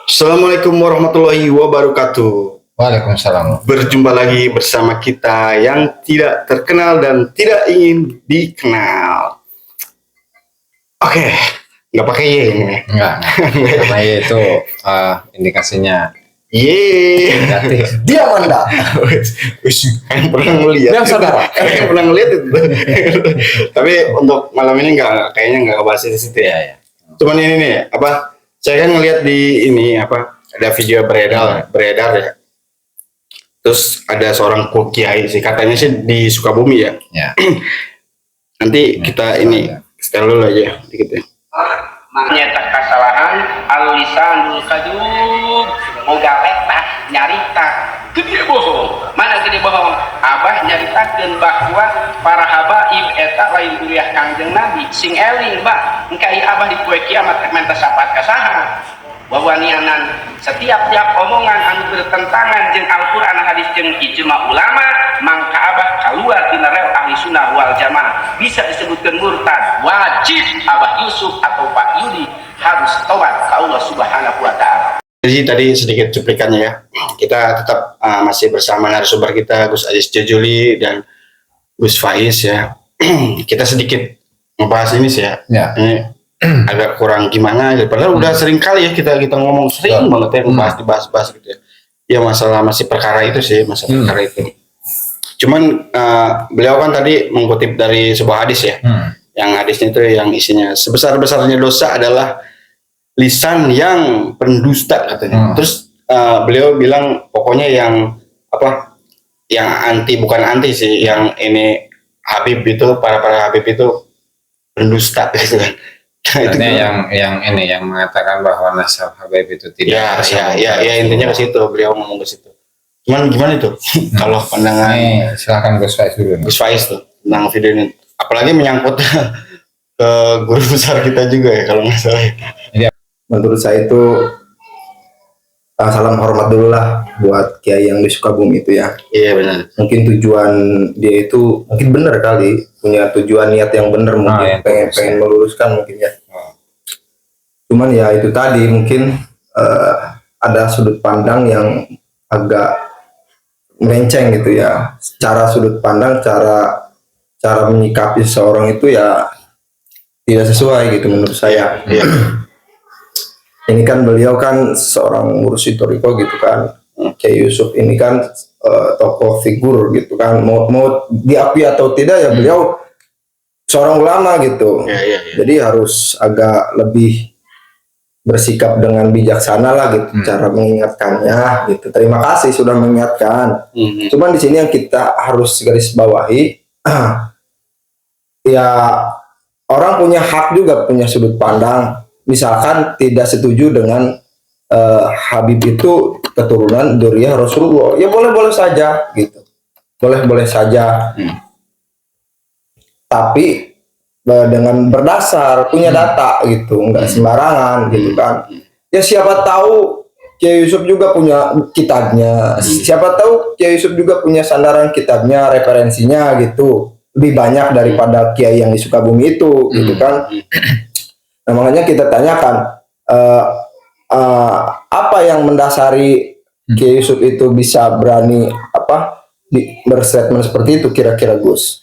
Assalamualaikum warahmatullahi wabarakatuh. Waalaikumsalam. Berjumpa lagi bersama kita yang tidak terkenal dan tidak ingin dikenal. Oke, nggak pakai Y ini. Enggak. Karena Y itu indikasinya Yeay. Dia Manda. Yang pernah ngeliat. Yang saudara. Yang pernah ngeliat itu. Tapi untuk malam ini kayaknya nggak ngebahas di situ ya. Cuman ini nih, saya kan ngeliat di ini ada video beredar ya. Terus ada seorang kiai sih, katanya sih di Sukabumi ya. ya. Nanti kita ini setel dulu aja dikit ya. Menyetak kesalahan al-lisanul kadub moga letah nyarita gede bohong. Mana gede bohong? Abah nyaritakeun bahwa para habaib eta lain kuliah Kangjeng Nabi sing eling bah engka ieu abah di poe kiamat rek menta sapat ka saha. Wawanianan setiap omongan anu bertentangan jeung Al-Qur'an hadis jeung ijma ulama mangka abah keluar tina rel ahli sunnah wal jamaah bisa disebutkan murtad. Wajib abah Yusuf atau Pak Yudi harus taubat ke Allah Subhanahu wa taala. Jadi tadi sedikit cuplikannya ya. Kita tetap masih bersama narasumber kita Gus Aziz Jojuli dan Gus Faiz ya. Kita sedikit membahas ini sih ya. Ini agak kurang gimana gitu. Padahal udah sering kali ya kita ngomong sering banget ya dibahas gitu ya. Ya masalah masih perkara itu sih, perkara itu. Cuman beliau kan tadi mengutip dari sebuah hadis ya. Yang hadisnya itu yang isinya sebesar-besarnya dosa adalah lisan yang pendusta katanya. Terus beliau bilang pokoknya yang bukan anti sih, yang ini Habib itu para Habib itu pendusta gitu kan. Itu yang mengatakan bahwa nasab Habib itu tidak ya intinya ke situ, beliau ngomong ke situ. Cuman gimana itu? Kalau pandangan silakan Gus Faiz dulu. Gus Faiz tuh tentang video ini, apalagi menyangkut ke guru besar kita juga ya kalau nggak salah. Menurut saya itu salam hormat dulu lah buat kiai yang di Sukabumi itu ya. Iya benar. Mungkin tujuan dia itu mungkin benar kali, punya tujuan niat yang benar, mungkin pengen meluruskan mungkin ya. Cuman ya itu tadi mungkin ada sudut pandang yang agak melenceng gitu ya. Cara sudut pandang, cara menyikapi seseorang itu ya tidak sesuai gitu menurut saya. Iya. Ini kan beliau kan seorang mursyid thariqah gitu kan. Kiai Yusuf ini kan tokoh figur gitu kan. Mau diakui atau tidak ya beliau seorang ulama gitu. Iya. Jadi harus agak lebih bersikap dengan bijaksana lah gitu cara mengingatkannya gitu. Terima kasih sudah mengingatkan. Cuman di sini yang kita harus garis bawahi ya orang punya hak juga, punya sudut pandang. Misalkan tidak setuju dengan Habib itu keturunan dzurriyyah Rasulullah, ya boleh saja gitu, boleh saja. Tapi dengan berdasar punya data gitu, nggak sembarangan gitu kan. Ya siapa tahu Kiai Yusuf juga punya kitabnya, siapa tahu Kiai Yusuf juga punya sandaran kitabnya, referensinya gitu, lebih banyak daripada Kiai yang di Sukabumi itu gitu kan. Nah, makanya kita tanyakan apa yang mendasari Kiai Yusuf itu bisa berani berstatement seperti itu kira-kira Gus?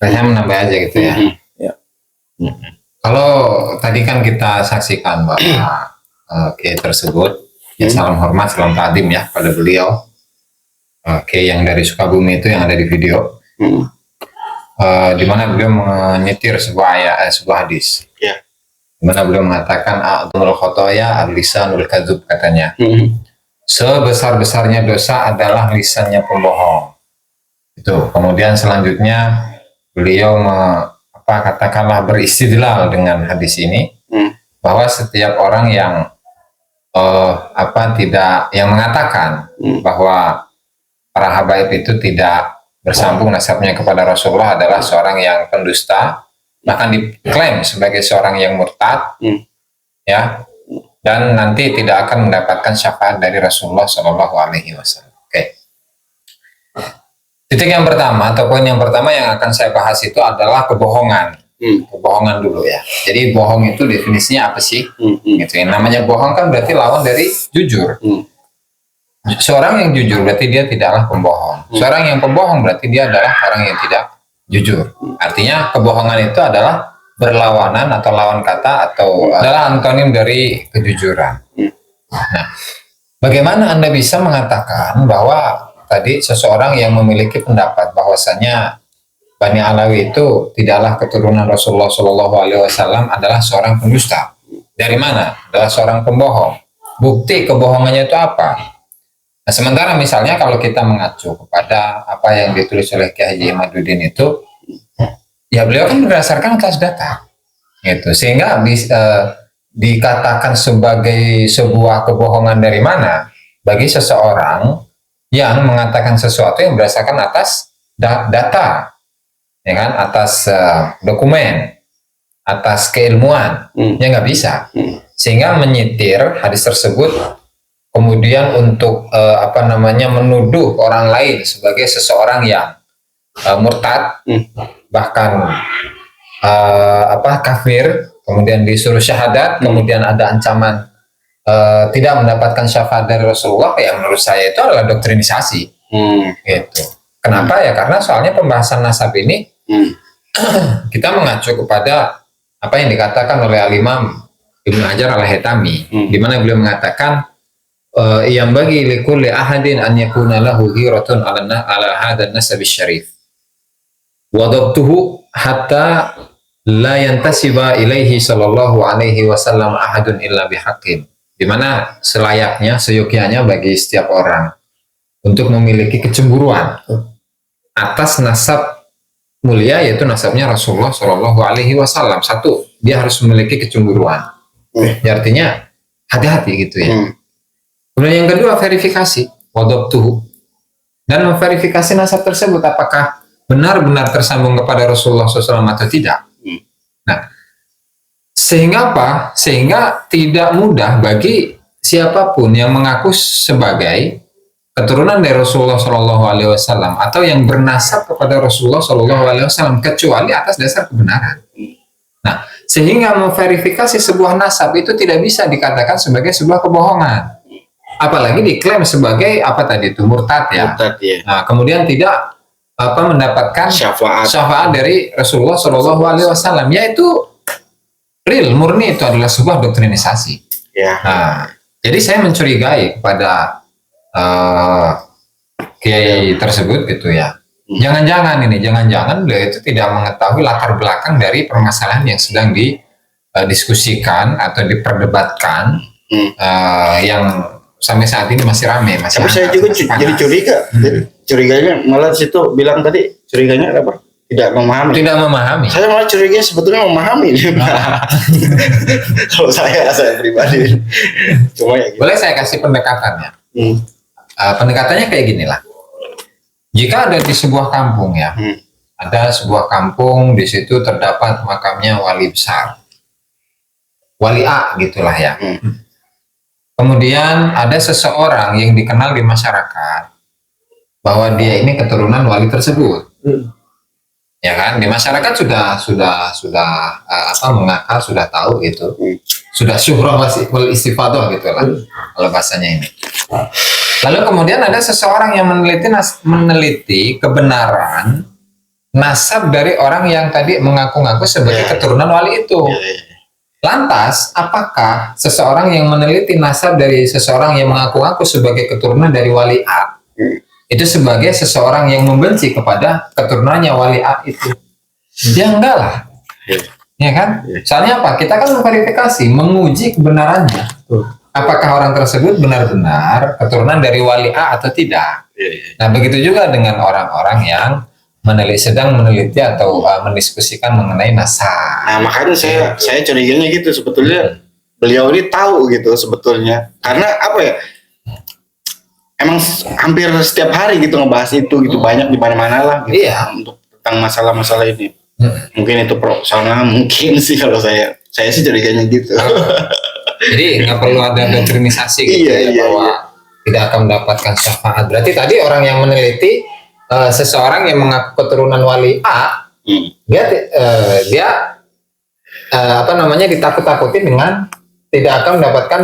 Saya menambah aja gitu ya. Kalau tadi kan kita saksikan bahwa Kiai tersebut ya salam hormat, salam takdim ya pada beliau. Kiai yang dari Sukabumi itu yang ada di video. Di mana beliau menyetir sebuah hadis. Iya. Dimana beliau mengatakan a'dzamul khotoya al-lisanul kadzub katanya. Sebesar-besarnya dosa adalah lisannya pembohong. Itu. Kemudian selanjutnya beliau katakanlah beristidlal dengan hadis ini bahwa setiap orang yang yang mengatakan bahwa para habaib itu tidak bersambung nasabnya kepada Rasulullah adalah seorang yang pendusta, bahkan diklaim sebagai seorang yang murtad, ya, dan nanti tidak akan mendapatkan syafaat dari Rasulullah Shallallahu Alaihi Wasallam. Oke. Titik yang pertama atau poin yang pertama yang akan saya bahas itu adalah kebohongan. Kebohongan dulu ya. Jadi bohong itu definisinya apa sih? Gitu. Yang namanya bohong kan berarti lawan dari jujur. Seorang yang jujur berarti dia tidaklah pembohong. Seorang yang pembohong berarti dia adalah orang yang tidak jujur. Artinya kebohongan itu adalah berlawanan atau lawan kata atau adalah antonim dari kejujuran. Nah, bagaimana Anda bisa mengatakan bahwa tadi seseorang yang memiliki pendapat bahwasanya Bani Alawi itu tidaklah keturunan Rasulullah SAW adalah seorang pendusta? Dari mana? Adalah seorang pembohong. Bukti kebohongannya itu apa? Nah, sementara misalnya kalau kita mengacu kepada apa yang ditulis oleh Kiai Haji Imaduddin itu, ya beliau kan berdasarkan atas data, gitu. Sehingga dikatakan sebagai sebuah kebohongan dari mana? Bagi seseorang yang mengatakan sesuatu yang berdasarkan atas data, ya kan? Atas dokumen, atas keilmuan, ya nggak bisa. Sehingga menyitir hadis tersebut, kemudian untuk menuduh orang lain sebagai seseorang yang murtad, bahkan kafir, kemudian disuruh syahadat, kemudian ada ancaman tidak mendapatkan syafaat dari Rasulullah, ya menurut saya itu adalah doktrinisasi. Gitu. Kenapa ya? Karena soalnya pembahasan nasab ini kita mengacu kepada apa yang dikatakan oleh Al-Imam Ibnu Hajar Al-Haytami, di mana beliau mengatakan yang bagi likulli ahadin an yakuna lahu hiratun ala hadha an-nasab syarif wa dhabtuhu hatta la yantasiba ilaihi sallallahu alaihi wasallam ahadun illa bihaqqin, di mana selayaknya seyogyanya bagi setiap orang untuk memiliki kecemburuan atas nasab mulia, yaitu nasabnya Rasulullah sallallahu alaihi wasallam. Satu, dia harus memiliki kecemburuan. Ya, artinya hati-hati gitu ya. Kemudian yang kedua, verifikasi wadabtuhu, dan memverifikasi nasab tersebut apakah benar-benar tersambung kepada Rasulullah SAW atau tidak. Nah, sehingga apa? Sehingga tidak mudah bagi siapapun yang mengaku sebagai keturunan dari Rasulullah SAW atau yang bernasab kepada Rasulullah SAW kecuali atas dasar kebenaran. Nah, sehingga memverifikasi sebuah nasab itu tidak bisa dikatakan sebagai sebuah kebohongan. Apalagi diklaim sebagai apa tadi itu murtad ya. Nah, kemudian tidak mendapatkan syafaat dari Rasulullah SAW, yaitu real murni, itu adalah sebuah doktrinisasi. Nah, jadi saya mencurigai kepada kiai tersebut gitu ya. Jangan-jangan beliau itu tidak mengetahui latar belakang dari permasalahan yang sedang didiskusikan atau diperdebatkan, yang sampai saat ini masih ramai. Tapi saya juga jadi curiga. Curiganya malah situ bilang tadi, curiganya apa? Tidak memahami. Saya malah curiga sebetulnya memahami. Kalau saya pribadi. Cuma ya gitu. Boleh saya kasih pendekatannya? Pendekatannya kayak gini lah. Jika ada di sebuah kampung ya, ada sebuah kampung, di situ terdapat makamnya wali besar, wali A gitulah ya. Kemudian ada seseorang yang dikenal di masyarakat bahwa dia ini keturunan wali tersebut. Ya kan, di masyarakat sudah mengakar, sudah tahu gitu. Sudah syuhrah wal istifadah gitu lah kalau bahasanya ini. Lalu kemudian ada seseorang yang meneliti kebenaran nasab dari orang yang tadi mengaku-ngaku sebagai keturunan wali itu. Lantas, apakah seseorang yang meneliti nasab dari seseorang yang mengaku-ngaku sebagai keturunan dari wali A itu sebagai seseorang yang membenci kepada keturunannya wali A itu? Ya enggak lah, ya kan? Soalnya apa? Kita kan memverifikasi, menguji kebenarannya. Apakah orang tersebut benar-benar keturunan dari wali A atau tidak? Nah, begitu juga dengan orang-orang yang sedang meneliti atau mendiskusikan mengenai nasab. Nah, makanya saya curiganya gitu, sebetulnya beliau ini tahu gitu sebetulnya. Karena apa ya? Emang hampir setiap hari gitu ngebahas itu gitu, banyak di mana-mana lah gitu, untuk tentang masalah-masalah ini. Mungkin itu profesional, mungkin sih kalau saya sih curiganya gitu. Jadi nggak perlu ada doktrinisasi gitu bahwa tidak akan mendapatkan syafaat. Berarti tadi orang yang meneliti seseorang yang mengaku keturunan wali A Dia apa namanya ditakut-takuti dengan tidak akan mendapatkan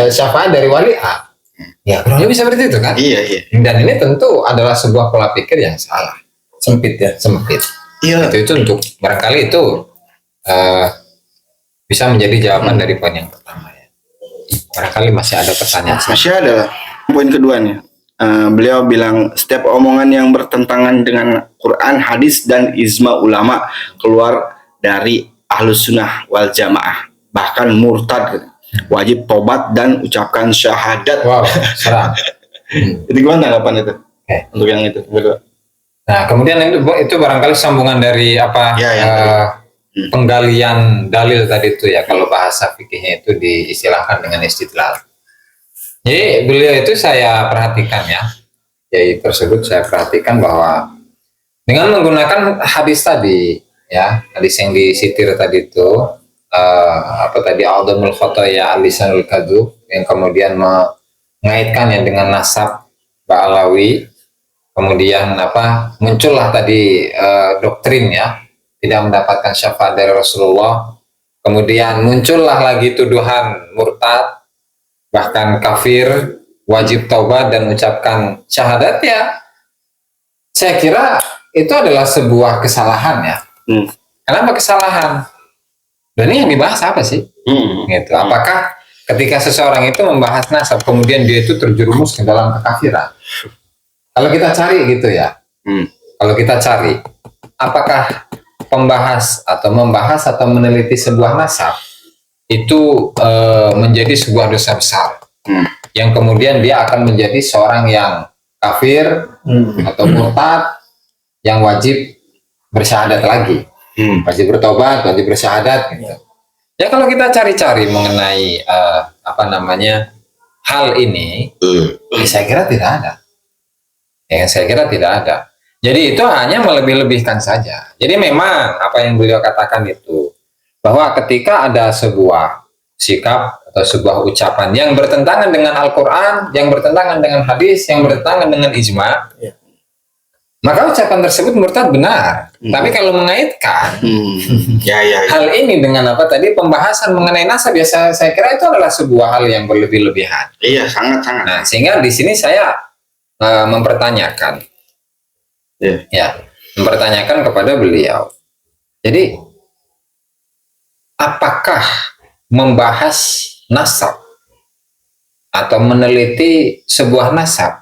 syafaat dari wali A. Ya kurang lebih seperti itu kan? Iya. Dan ini tentu adalah sebuah pola pikir yang salah, sempit. Iya. Itu untuk barangkali itu bisa menjadi jawaban dari poin yang pertama ya. Barangkali masih ada pertanyaan. Masih ada lah. Poin keduanya. Beliau bilang setiap omongan yang bertentangan dengan Quran, hadis dan ijma ulama keluar dari ahlus sunnah wal jamaah, bahkan murtad, wajib tobat dan ucapkan syahadat. Wow, serang. Itu gimana tanggapan itu? Untuk yang itu berdua. Nah, kemudian itu barangkali sambungan dari apa penggalian dalil tadi itu ya, kalau bahasa fikihnya itu diistilahkan dengan istidlal. Jadi beliau itu saya perhatikan ya, jadi tersebut saya perhatikan bahwa dengan menggunakan hadis tadi ya, hadis yang disitir tadi itu apa tadi A'dhamul Khotoya Al-Lisanul Kadzub, yang kemudian mengaitkannya dengan nasab Ba'alawi. Kemudian apa muncullah tadi doktrin ya, tidak mendapatkan syafaat dari Rasulullah. Kemudian muncullah lagi tuduhan murtad, bahkan kafir, wajib taubat dan ucapkan syahadat ya. Saya kira itu adalah sebuah kesalahan ya. Kenapa kesalahan? Dan ini yang dibahas apa sih? Gitu. Apakah ketika seseorang itu membahas nasab kemudian dia itu terjerumus ke dalam kekafiran? Kalau kita cari gitu ya, kalau kita cari, apakah membahas atau meneliti sebuah nasab itu menjadi sebuah dosa besar, yang kemudian dia akan menjadi seorang yang kafir atau murtad, yang wajib bersyahadat lagi, wajib bertobat, wajib bersyahadat gitu. Ya kalau kita cari-cari mengenai apa namanya hal ini, saya kira tidak ada. Saya kira tidak ada. Jadi itu hanya melebih-lebihkan saja. Jadi memang apa yang beliau katakan itu, bahwa ketika ada sebuah sikap atau sebuah ucapan yang bertentangan dengan Al-Quran, yang bertentangan dengan hadis, yang bertentangan dengan ijma, maka ucapan tersebut murtad benar. Tapi kalau mengaitkan hal ini dengan apa tadi pembahasan mengenai nasab, ya saya kira itu adalah sebuah hal yang berlebih-lebihan. Iya, sangat-sangat. Nah, sehingga di sini saya mempertanyakan, mempertanyakan kepada beliau. Jadi, apakah membahas nasab atau meneliti sebuah nasab,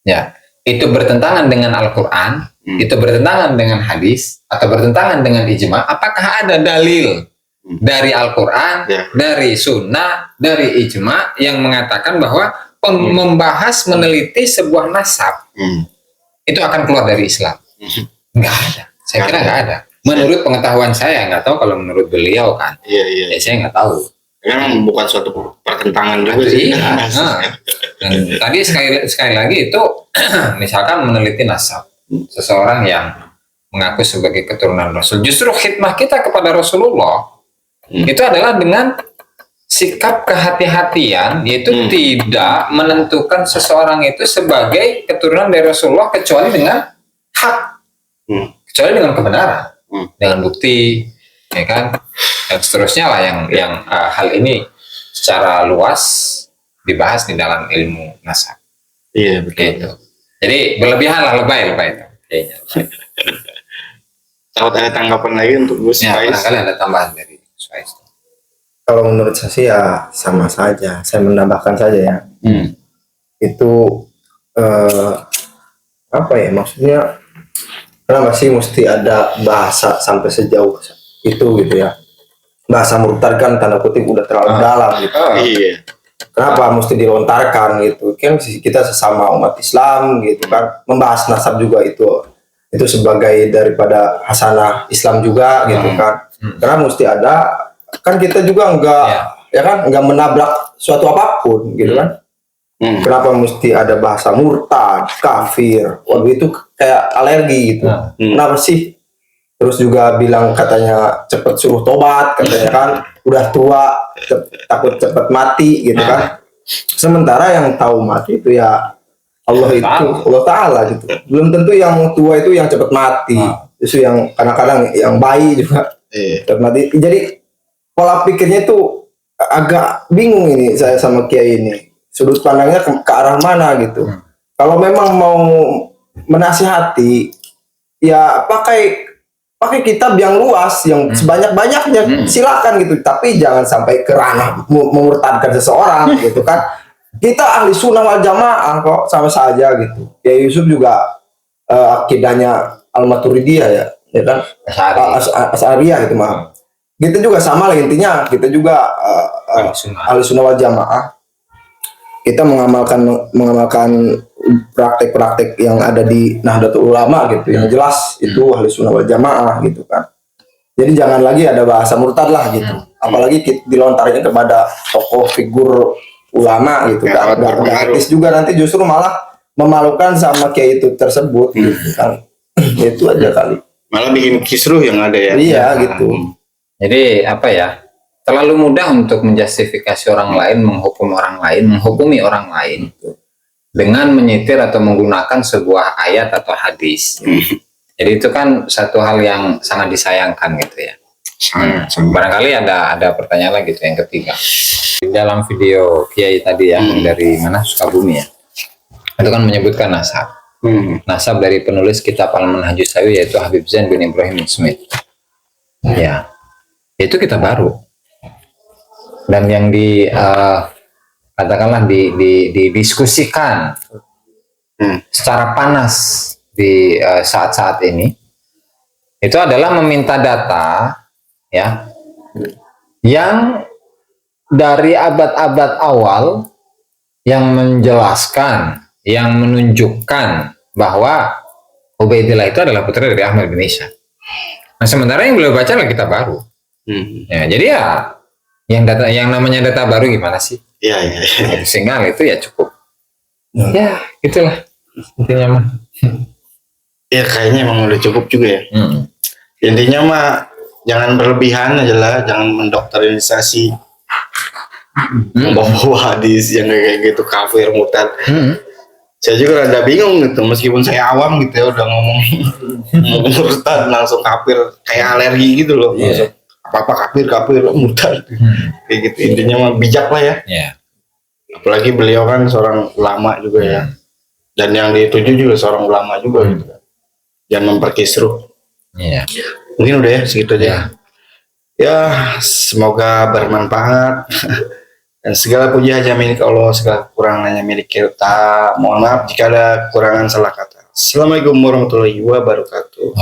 ya, itu bertentangan dengan Al-Quran, itu bertentangan dengan hadis, atau bertentangan dengan ijma? Apakah ada dalil dari Al-Quran, dari sunnah, dari ijma yang mengatakan bahwa membahas meneliti sebuah nasab itu akan keluar dari Islam? Nggak ada. Saya kira nggak ada. Menurut pengetahuan saya, nggak tahu kalau menurut beliau kan. Iya. Saya nggak tahu. Memang bukan suatu pertentangan juga sih. Dan tadi sekali lagi itu misalkan meneliti nasab seseorang yang mengaku sebagai keturunan Rasul. Justru khidmah kita kepada Rasulullah itu adalah dengan sikap kehati-hatian, yaitu tidak menentukan seseorang itu sebagai keturunan dari Rasulullah kecuali dengan hak, kecuali dengan kebenaran, dengan bukti, ya kan, dan seterusnya lah yang hal ini secara luas dibahas di dalam ilmu nasab. Iya, betul. Gitu. Jadi berlebihan lah, lebay itu. Takut ada tanggapan lagi untuk Gus Faiz? Barangkali ada tambahan dari Gus Faiz. Kalau menurut saya sih ya sama saja. Saya menambahkan saja ya. Itu apa ya maksudnya? Kenapa sih mesti ada bahasa sampai sejauh itu gitu ya? Bahasa murtad kan tanda kutip udah terlalu dalam gitu. Iya. Kenapa mesti dilontarkan gitu? Kan kita sesama umat Islam gitu kan. Membahas nasab juga itu sebagai daripada hasanah Islam juga gitu kan. Karena mesti ada, kan kita juga enggak menabrak suatu apapun gitu kan. Kenapa mesti ada bahasa murtad, kafir? Waduh itu kayak alergi gitu. Kenapa sih? Terus juga bilang katanya cepet suruh tobat, katanya kan udah tua, takut cepet mati gitu kan. Sementara yang tahu mati itu ya Allah itu, Allah Ta'ala gitu. Belum tentu yang tua itu yang cepet mati. justru yang kadang-kadang yang bayi juga termati. Jadi pola pikirnya itu agak bingung ini saya sama Kiai ini, sudut pandangnya ke arah mana gitu. Kalau memang mau menasihati ya pakai kitab yang luas, yang sebanyak-banyaknya, silakan gitu. Tapi jangan sampai ke ranah memurtadkan seseorang gitu kan. Kita ahli sunnah wal jamaah kok, sama saja gitu. Ya Yusuf juga akidahnya Al-Maturidiyah ya kan? Asy'ariyah gitu maaf. Kita juga sama lah intinya, kita juga ahli sunnah wal jamaah. Kita mengamalkan praktek-praktek yang ada di Nahdlatul Ulama gitu, yang jelas itu ahli sunnah wal jamaah gitu kan. Jadi jangan lagi ada bahasa murtad lah gitu, apalagi dilontarnya kepada tokoh figur ulama gitu. Gak etis juga, nanti justru malah memalukan sama kiai itu tersebut gitu kan. Itu aja kali, malah bikin kisruh yang ada ya. Iya gitu. Jadi apa ya, terlalu mudah untuk menjustifikasi orang lain, menghukumi orang lain dengan menyitir atau menggunakan sebuah ayat atau hadis. Jadi itu kan satu hal yang sangat disayangkan gitu ya. Barangkali ada pertanyaan lagi tuh yang ketiga. Di dalam video Kiai tadi ya, dari mana, Sukabumi ya, itu kan menyebutkan nasab. Nasab dari penulis kitab Al-Manhajus Sawi, yaitu Habib Zain bin Ibrahim Smith. Ya, itu kita baru. Dan yang katakanlah didiskusikan secara panas di saat-saat ini, itu adalah meminta data ya yang dari abad-abad awal yang menjelaskan, yang menunjukkan bahwa Ubaidillah itu adalah putra dari Ahmad bin Isa. Nah, sementara yang beliau baca adalah kitab baru. Ya, jadi ya yang namanya data baru gimana sih? Iya. Sehingga itu ya cukup. Ya, itulah intinya mah. Ya kayaknya emang udah cukup juga ya. Intinya mah jangan berlebihan aja lah, jangan mendoktrinisasi, membawa hadis yang kayak gitu kafir murtad. Saya juga rada bingung gitu, meskipun saya awam gitu ya, udah ngomong murtad langsung kafir, kayak alergi gitu loh. Apa kafir murtad kayak gitu. Intinya mah bijak lah ya. Apalagi beliau kan seorang ulama juga ya, dan yang dituju juga seorang ulama juga gitu kan. Jangan memperkisruh. Mungkin udah ya segitu aja. Ya semoga bermanfaat. Dan segala puji hanya milik Allah, segala kekurangan hanya milik kita. Mohon maaf jika ada kekurangan salah kata. Assalamualaikum warahmatullahi wabarakatuh.